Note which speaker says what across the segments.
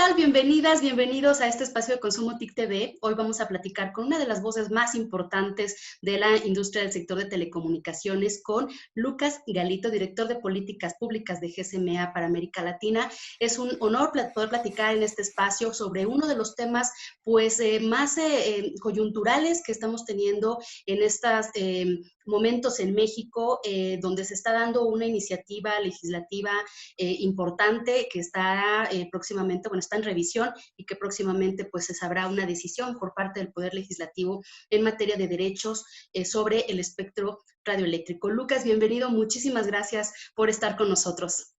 Speaker 1: tal? Bienvenidas, bienvenidos a este espacio de Consumo TIC TV. Hoy vamos a platicar con una de las voces más importantes de la industria del sector de telecomunicaciones, con Lucas Galito, director de políticas públicas de GSMA para América Latina. Es un honor poder platicar en este espacio sobre uno de los temas más coyunturales que estamos teniendo en estos momentos en México, donde se está dando una iniciativa legislativa importante que está próximamente, bueno, está en revisión y que próximamente pues se sabrá una decisión por parte del Poder Legislativo en materia de derechos sobre el espectro radioeléctrico. Lucas, bienvenido, muchísimas gracias por estar con nosotros.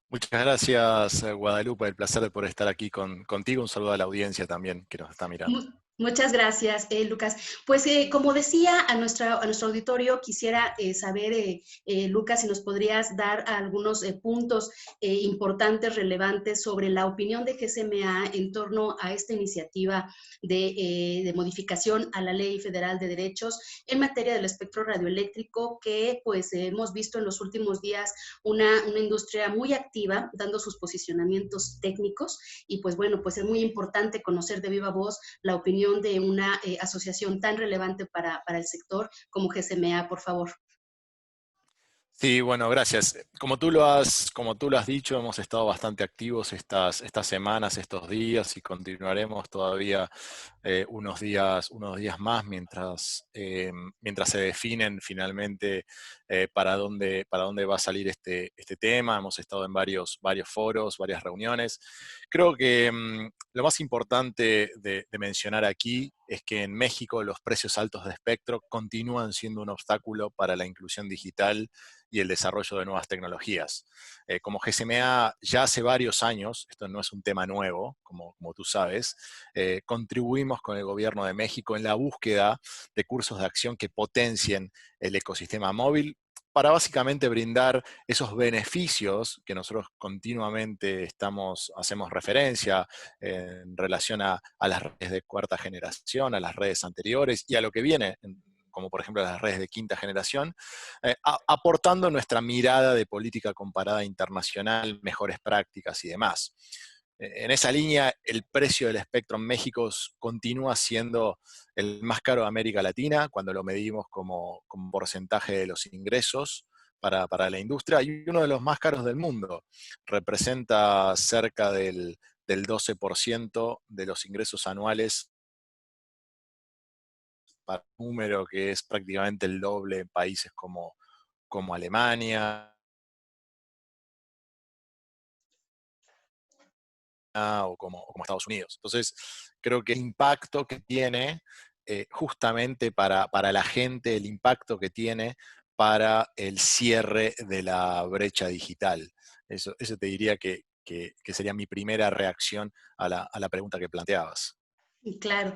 Speaker 2: Muchas gracias, Guadalupe, el placer de poder estar aquí contigo. Un saludo a la audiencia también que nos está mirando.
Speaker 1: Muchas gracias, Lucas. Pues como decía a nuestro auditorio, quisiera saber, Lucas, si nos podrías dar algunos puntos importantes, relevantes sobre la opinión de GSMA en torno a esta iniciativa de modificación a la Ley Federal de Derechos en materia del espectro radioeléctrico, que pues hemos visto en los últimos días una industria muy activa, dando sus posicionamientos técnicos, y pues bueno, pues es muy importante conocer de viva voz la opinión de una asociación tan relevante para el sector como GSMA, por favor.
Speaker 2: Sí, bueno, gracias. Como tú lo has dicho, hemos estado bastante activos estas semanas, estos días, y continuaremos todavía unos días más mientras se definen finalmente para dónde va a salir este tema. Hemos estado en varios foros, varias reuniones. Creo que lo más importante de mencionar aquí es que en México los precios altos de espectro continúan siendo un obstáculo para la inclusión digital y el desarrollo de nuevas tecnologías. Como GSMA ya hace varios años, esto no es un tema nuevo, como tú sabes, contribuimos con el Gobierno de México en la búsqueda de cursos de acción que potencien el ecosistema móvil para básicamente brindar esos beneficios que nosotros continuamente hacemos referencia en relación a las redes de cuarta generación, a las redes anteriores y a lo que viene, como por ejemplo las redes de quinta generación, aportando nuestra mirada de política comparada internacional, mejores prácticas y demás. En esa línea, el precio del espectro en México continúa siendo el más caro de América Latina, cuando lo medimos como porcentaje de los ingresos para la industria, y uno de los más caros del mundo. Representa cerca del 12% de los ingresos anuales, para un número que es prácticamente el doble en países como Alemania o como Estados Unidos. Entonces, creo que el impacto que tiene justamente para la gente, el impacto que tiene para el cierre de la brecha digital. Eso te diría que sería mi primera reacción a la pregunta que planteabas.
Speaker 1: Claro.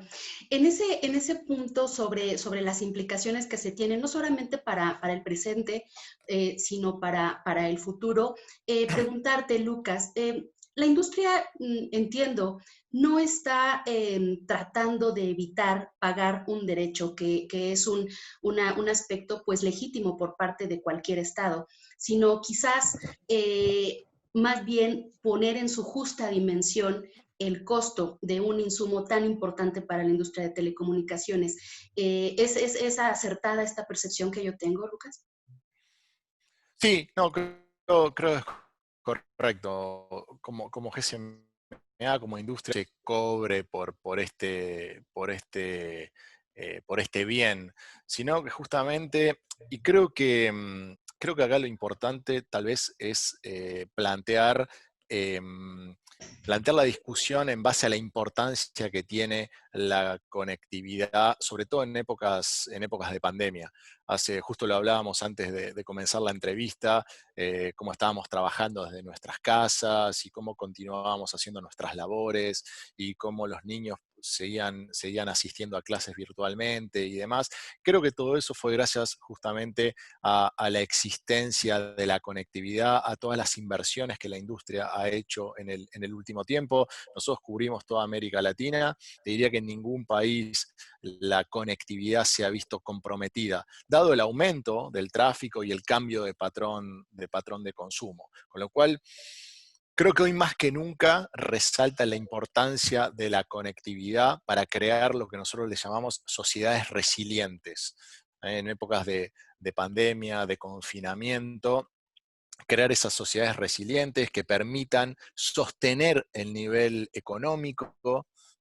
Speaker 1: En ese punto sobre las implicaciones que se tienen, no solamente para el presente, sino para el futuro, preguntarte, Lucas, la industria, entiendo, no está tratando de evitar pagar un derecho que es un aspecto pues legítimo por parte de cualquier Estado, sino quizás más bien poner en su justa dimensión el costo de un insumo tan importante para la industria de telecomunicaciones. ¿Es acertada esta percepción que yo tengo, Lucas?
Speaker 2: Sí, no, creo es correcto. Como GSMA, como industria, se cobre por este bien, sino que justamente, y creo que acá lo importante tal vez es plantear la discusión en base a la importancia que tiene la conectividad, sobre todo en épocas de pandemia. Justo lo hablábamos antes de comenzar la entrevista, cómo estábamos trabajando desde nuestras casas y cómo continuábamos haciendo nuestras labores y cómo los niños seguían asistiendo a clases virtualmente y demás. Creo que todo eso fue gracias justamente a la existencia de la conectividad, a todas las inversiones que la industria ha hecho en el último tiempo. Nosotros cubrimos toda América Latina. Te diría que en ningún país la conectividad se ha visto comprometida, dado el aumento del tráfico y el cambio de patrón de consumo. Con lo cual, Creo que hoy más que nunca resalta la importancia de la conectividad para crear lo que nosotros le llamamos sociedades resilientes. En épocas de pandemia, de confinamiento, crear esas sociedades resilientes que permitan sostener el nivel económico.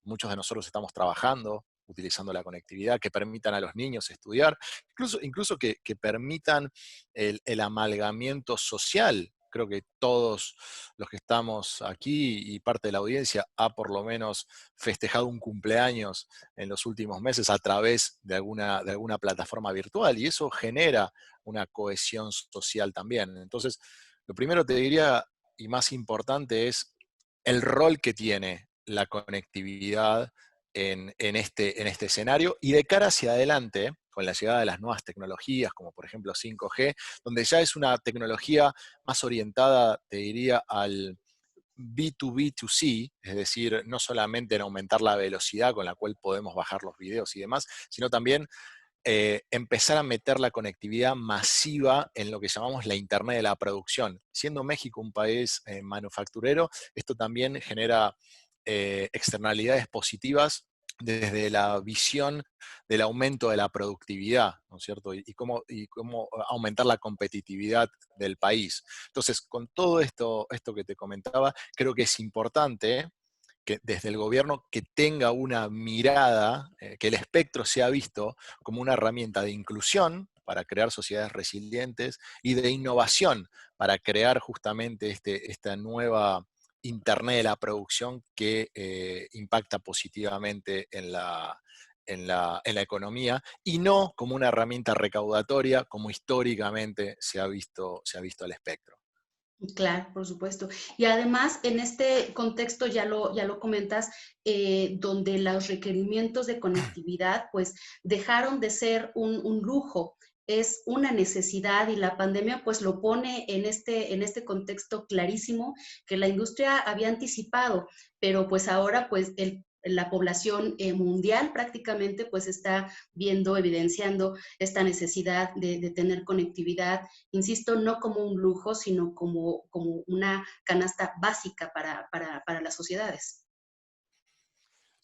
Speaker 2: Muchos de nosotros estamos trabajando utilizando la conectividad, que permitan a los niños estudiar, incluso que permitan el amalgamiento social. Creo que todos los que estamos aquí y parte de la audiencia ha por lo menos festejado un cumpleaños en los últimos meses a través de alguna plataforma virtual, y eso genera una cohesión social también. Entonces, lo primero te diría, y más importante, es el rol que tiene la conectividad en este escenario, y de cara hacia adelante, con la llegada de las nuevas tecnologías, como por ejemplo 5G, donde ya es una tecnología más orientada, te diría, al B2B2C, es decir, no solamente en aumentar la velocidad con la cual podemos bajar los videos y demás, sino también empezar a meter la conectividad masiva en lo que llamamos la Internet de la producción. Siendo México un país manufacturero, esto también genera externalidades positivas desde la visión del aumento de la productividad, ¿no es cierto? Y cómo aumentar la competitividad del país. Entonces, con todo esto que te comentaba, creo que es importante que desde el gobierno que tenga una mirada, que el espectro sea visto como una herramienta de inclusión para crear sociedades resilientes y de innovación para crear justamente esta nueva Internet de la producción que impacta positivamente en la economía, y no como una herramienta recaudatoria como históricamente se ha visto el espectro.
Speaker 1: Claro, por supuesto. Y además, en este contexto, ya lo comentas, donde los requerimientos de conectividad, pues, dejaron de ser un lujo, es una necesidad, y la pandemia, pues, lo pone en este contexto clarísimo que la industria había anticipado, pero pues ahora, pues, la población mundial prácticamente, pues, está viendo, evidenciando esta necesidad de tener conectividad, insisto, no como un lujo, sino como una canasta básica para las sociedades.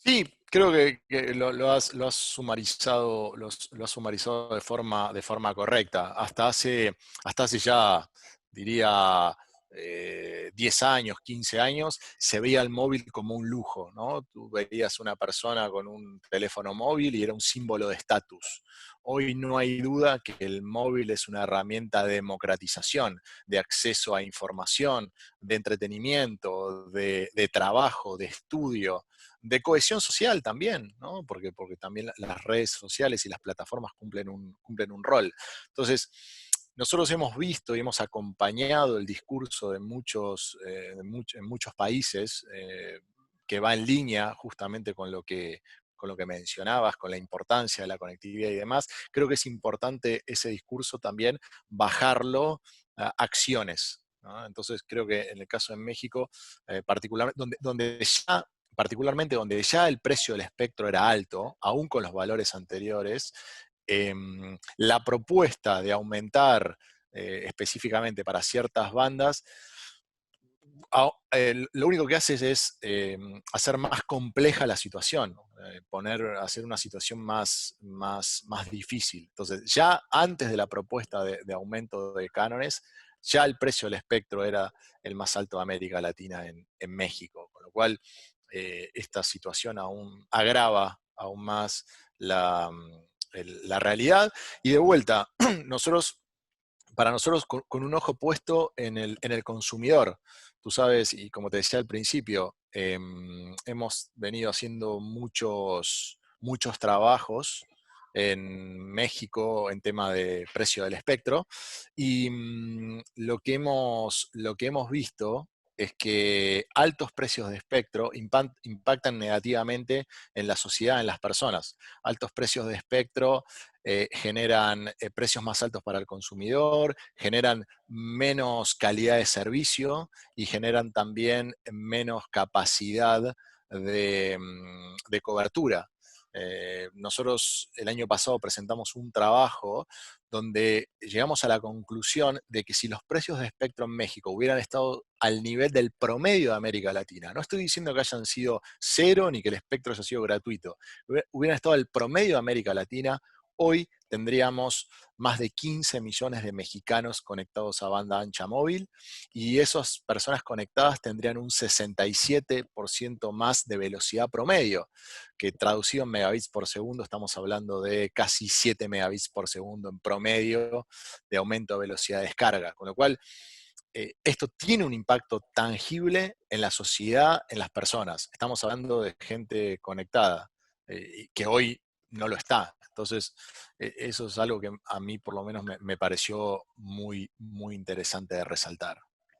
Speaker 2: Sí, creo que lo has sumarizado, lo has sumarizado de forma correcta. Hasta hace ya, diría, 10 años, 15 años, se veía el móvil como un lujo, ¿no? Tú veías una persona con un teléfono móvil y era un símbolo de estatus. Hoy no hay duda que el móvil es una herramienta de democratización, de acceso a información, de entretenimiento, de trabajo, de estudio, de cohesión social también, ¿no? Porque también las redes sociales y las plataformas cumplen un rol. Entonces, nosotros hemos visto y hemos acompañado el discurso en muchos países, que va en línea justamente con lo que mencionabas, con la importancia de la conectividad y demás. Creo que es importante ese discurso también bajarlo a acciones, ¿no? Entonces, creo que en el caso de México, particularmente, particularmente donde ya el precio del espectro era alto, aún con los valores anteriores, la propuesta de aumentar específicamente para ciertas bandas, lo único que hace es hacer más compleja la situación, ¿no? Hacer una situación más difícil. Entonces, ya antes de la propuesta de aumento de cánones, ya el precio del espectro era el más alto de América Latina en México, con lo cual esta situación aún agrava aún más la realidad. Y de vuelta, para nosotros con un ojo puesto en el consumidor. Tú sabes, y como te decía al principio, hemos venido haciendo muchos trabajos en México en tema de precio del espectro, y lo que hemos visto es que altos precios de espectro impactan negativamente en la sociedad, en las personas. Altos precios de espectro generan precios más altos para el consumidor, generan menos calidad de servicio y generan también menos capacidad de cobertura. Nosotros el año pasado presentamos un trabajo donde llegamos a la conclusión de que si los precios de espectro en México hubieran estado al nivel del promedio de América Latina, no estoy diciendo que hayan sido cero ni que el espectro haya sido gratuito, hubieran estado al promedio de América Latina, hoy tendríamos más de 15 millones de mexicanos conectados a banda ancha móvil y esas personas conectadas tendrían un 67% más de velocidad promedio, que traducido en megabits por segundo estamos hablando de casi 7 megabits por segundo en promedio de aumento de velocidad de descarga, con lo cual esto tiene un impacto tangible en la sociedad, en las personas. Estamos hablando de gente conectada, que hoy no lo está. Entonces, eso es algo que a mí por lo menos me pareció muy, muy interesante de resaltar.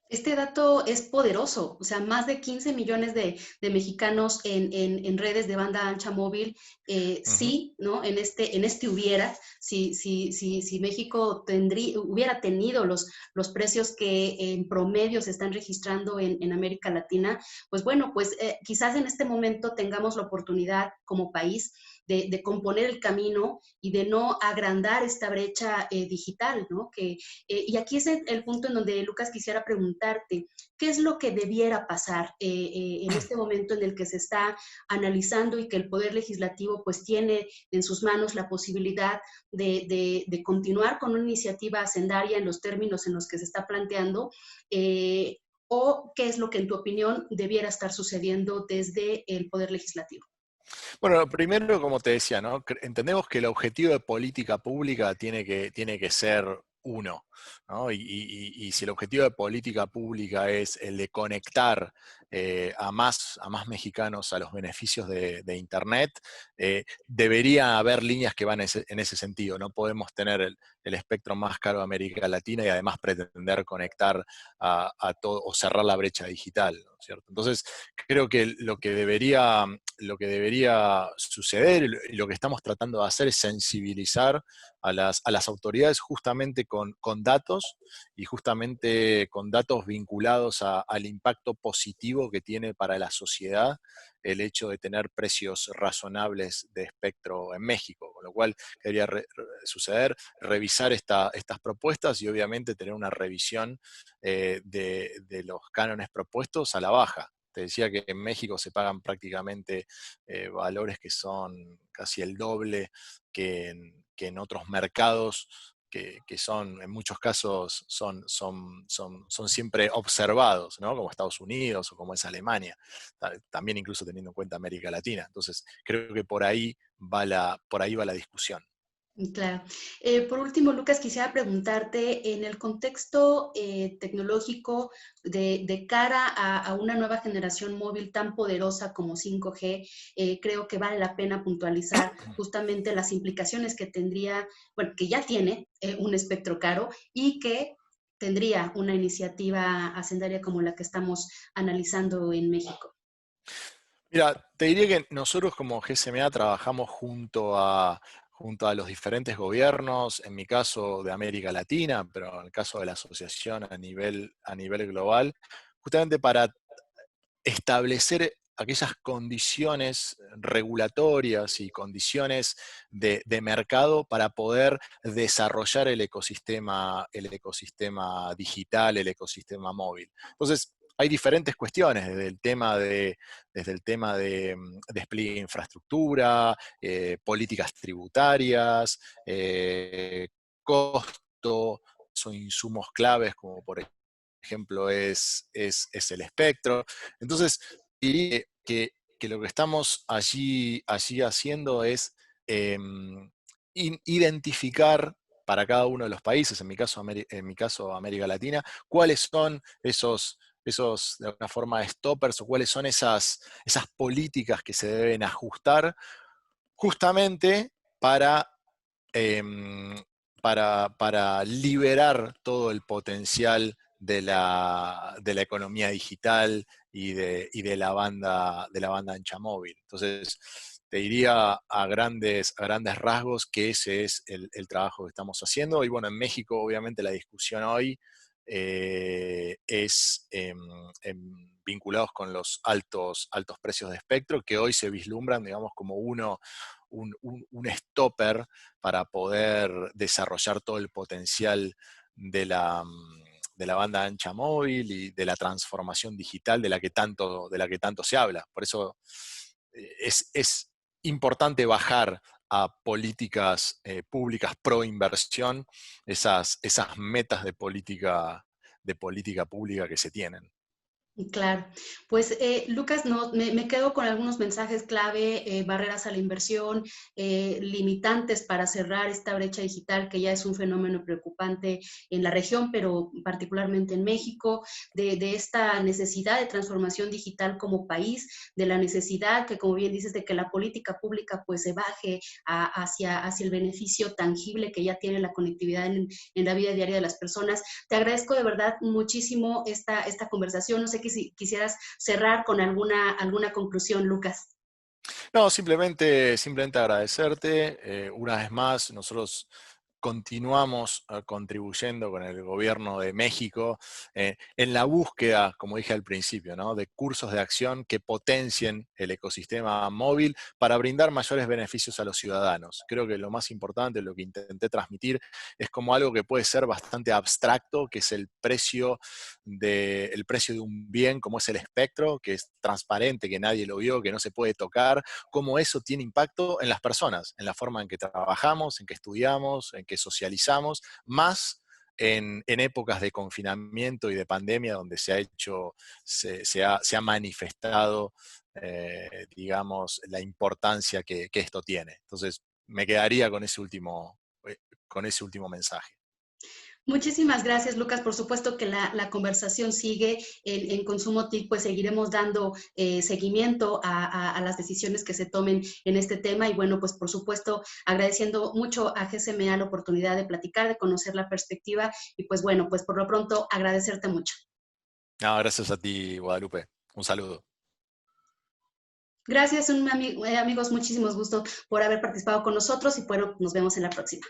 Speaker 1: Este dato es poderoso, o sea, más de 15 millones de mexicanos en redes de banda ancha móvil,
Speaker 2: Ujú.
Speaker 1: sí, ¿no? En este hubiera, si México hubiera tenido los precios que en promedio se están registrando en América Latina, pues bueno, pues quizás en este momento tengamos la oportunidad como país de componer el camino y de no agrandar esta brecha digital, ¿no? Y aquí es el punto en donde, Lucas, quisiera preguntarte, ¿qué es lo que debiera pasar en este momento en el que se está analizando y que el Poder Legislativo pues tiene en sus manos la posibilidad de continuar con una iniciativa hacendaria en los términos en los que se está planteando? ¿O qué es lo que, en tu opinión, debiera estar sucediendo desde el Poder Legislativo?
Speaker 2: Bueno, primero, como te decía, ¿no? Entendemos que el objetivo de política pública tiene que ser uno, ¿no? Y si el objetivo de política pública es el de conectar a más mexicanos a los beneficios de Internet, debería haber líneas que van en ese sentido. No podemos tener el espectro más caro de América Latina y además pretender conectar a todo o cerrar la brecha digital, ¿no es cierto? Entonces, creo que lo que debería suceder y lo que estamos tratando de hacer es sensibilizar a las autoridades justamente con datos y justamente con datos vinculados al impacto positivo que tiene para la sociedad el hecho de tener precios razonables de espectro en México, con lo cual debería suceder, revisar estas propuestas y obviamente tener una revisión de los cánones propuestos a la baja. Te decía que en México se pagan prácticamente valores que son casi el doble que en otros mercados, que son, en muchos casos, son siempre observados, ¿no? Como Estados Unidos o como es Alemania, también incluso teniendo en cuenta América Latina. Entonces, creo que por ahí va la discusión.
Speaker 1: Claro. Por último, Lucas, quisiera preguntarte, en el contexto tecnológico de cara a una nueva generación móvil tan poderosa como 5G, creo que vale la pena puntualizar justamente las implicaciones que tendría, bueno, que ya tiene un espectro caro y que tendría una iniciativa hacendaria como la que estamos analizando en México.
Speaker 2: Mira, te diría que nosotros como GSMA trabajamos junto a los diferentes gobiernos, en mi caso de América Latina, pero en el caso de la asociación a nivel global, justamente para establecer aquellas condiciones regulatorias y condiciones de mercado para poder desarrollar el ecosistema digital, el ecosistema móvil. Entonces, hay diferentes cuestiones, desde el tema de despliegue de infraestructura, políticas tributarias, costo, son insumos claves como por ejemplo es el espectro. Entonces, diría que lo que estamos allí haciendo es eh, identificar para cada uno de los países, en mi caso América Latina, cuáles son esos de alguna forma, stoppers o cuáles son esas políticas que se deben ajustar justamente para em, para liberar todo el potencial de la economía digital y de la banda ancha móvil. Entonces, te diría a grandes rasgos que ese es el trabajo que estamos haciendo. Y bueno, en México, obviamente, la discusión hoy vinculados con los altos precios de espectro, que hoy se vislumbran, digamos, como un stopper para poder desarrollar todo el potencial de la banda ancha móvil y de la transformación digital de la que tanto se habla. Por eso es importante bajar a políticas públicas pro inversión esas metas de política pública que se tienen.
Speaker 1: Claro, pues Lucas, no, me quedo con algunos mensajes clave, barreras a la inversión, limitantes para cerrar esta brecha digital que ya es un fenómeno preocupante en la región, pero particularmente en México, de esta necesidad de transformación digital como país, de la necesidad que, como bien dices, de que la política pública pues se baje hacia el beneficio tangible que ya tiene la conectividad en la vida diaria de las personas. Te agradezco de verdad muchísimo esta conversación. No sé si quisieras cerrar con alguna conclusión, Lucas.
Speaker 2: No, simplemente agradecerte. Una vez más, nosotros continuamos contribuyendo con el gobierno de México en la búsqueda, como dije al principio, ¿no?, de cursos de acción que potencien el ecosistema móvil para brindar mayores beneficios a los ciudadanos. Creo que lo más importante, lo que intenté transmitir, es como algo que puede ser bastante abstracto, que es el precio de un bien como es el espectro, que es transparente, que nadie lo vio, que no se puede tocar, cómo eso tiene impacto en las personas, en la forma en que trabajamos, en que estudiamos, en que socializamos, más en épocas de confinamiento y de pandemia donde se ha manifestado, digamos, la importancia que esto tiene. Entonces, me quedaría con ese último mensaje.
Speaker 1: Muchísimas gracias, Lucas. Por supuesto que la conversación sigue en Consumo TIC, pues seguiremos dando seguimiento a las decisiones que se tomen en este tema y bueno, pues por supuesto agradeciendo mucho a GSMA la oportunidad de platicar, de conocer la perspectiva y pues bueno, pues por lo pronto agradecerte mucho.
Speaker 2: No, gracias a ti, Guadalupe. Un saludo.
Speaker 1: Gracias, amigos, muchísimos gustos por haber participado con nosotros y bueno, nos vemos en la próxima.